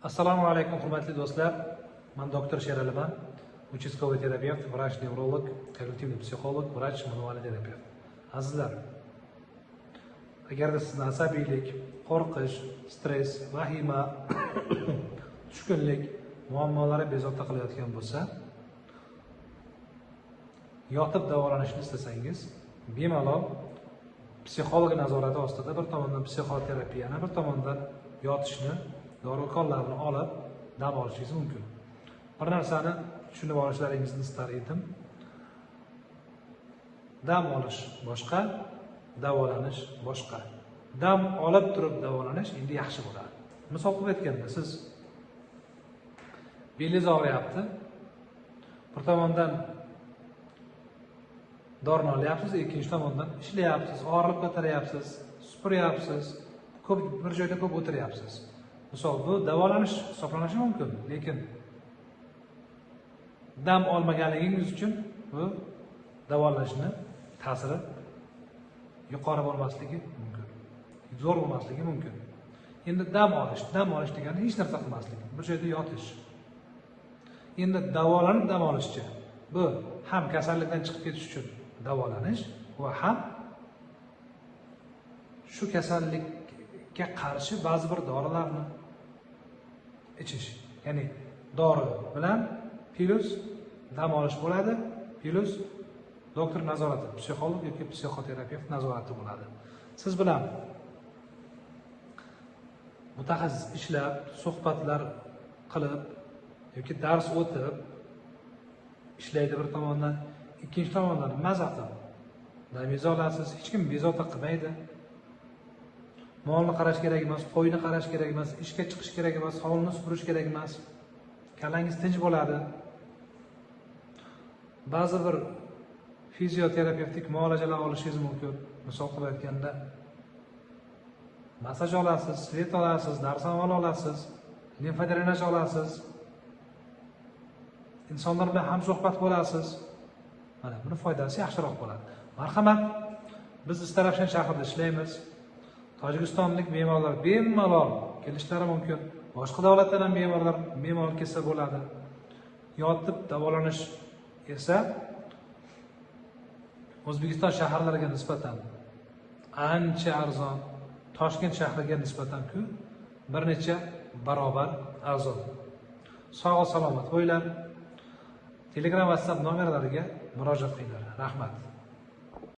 Assalomu alaykum hurmatli do'stlar. Men doktor Sheraliman, uchastkovoy terapevt, vrach nevrolog, kognitivniy psixolog, vrach manual terapevt. Azizlar, agarda sizni asabiylik, qo'rqish, stress, vahima, tushkunlik muammolari bezovta qilayotgan bo'lsa, yotib davolanishni istasangiz, bemalol psixolog nazorati ostida bir tomondan psixoterapiyani, bir tomondan yotishni, dori-ukollarni olib dam olishingiz mumkin. Bir narsani tushunib olishlaringizni istar edim. Dam olish boshqa, davolanish boshqa. Dam olib turib davolanish endi yaxshi bo'ladi. Misol qilib aytganda, siz belingiz og'riyapti, bir tomondan dorini olyapsiz, ikkinchi tomondan ishlayapsiz, og'irlik ko'taryapsiz, supuryapsiz, bir joyda ko'p o'tiryapsiz. Misol, bu davolanish hisoblanishi mumkin, lekin dam olmaganligingiz uchun bu davolashni ta'siri yuqori bo'lmasligi mumkin, zo'r bo'lmasligi mumkin. Endi dam olish degani hech narsa qilmaslik, bir joyda yotish. Endi davolanib dam olishchi, bu ham kasallikdan chiqib ketish uchun davolanish va ham shu kasallikka qarshi ba'zi bir dorilarni ichish. Ya'ni dori bilan plus dam olish bo'ladi, plus doktor nazorati, psixolog yoki psixoterapevt nazorati bo'ladi. Siz bilan mutaxassis ishlab, suhbatlar qilib yoki dars o'tib ishlaydi bir tomondan, ikkinchi tomondan maza qilib dam olasiz, hech kim bezovta qilmaydi. Molni qarash kerak emas, qo'yni qarash kerak emas, ishga chiqish kerak emas, hovlini supurish kerak emas. Kallangiz tinch bo'ladi. Ba'zi bir fizioterapevtik muolajalar olishingiz mumkin. Misol qilib aytganda, massaj olasiz, svet olasiz, darsamol olasiz, limfodrenaj olasiz. Insonlar bilan hamsuhbat bo'lasiz. Mana buni foydasi yaxshiroq bo'ladi. Marhamat, biz Istarafshan shahrida ishlaymiz. Tojikistonlik bemorlar bemalol kelishlari mumkin. Boshqa davlatdan ham bemalol kelsa bo'ladi. Yotib davolanish esa O'zbekiston shaharlariga nisbatan ancha arzon, Toshkent shahriga nisbatan-ku bir necha barobar arzon. Sog' salomat bo'linglar. Telegram, WhatsApp nomerlariga murojaat qilinglar. Rahmat.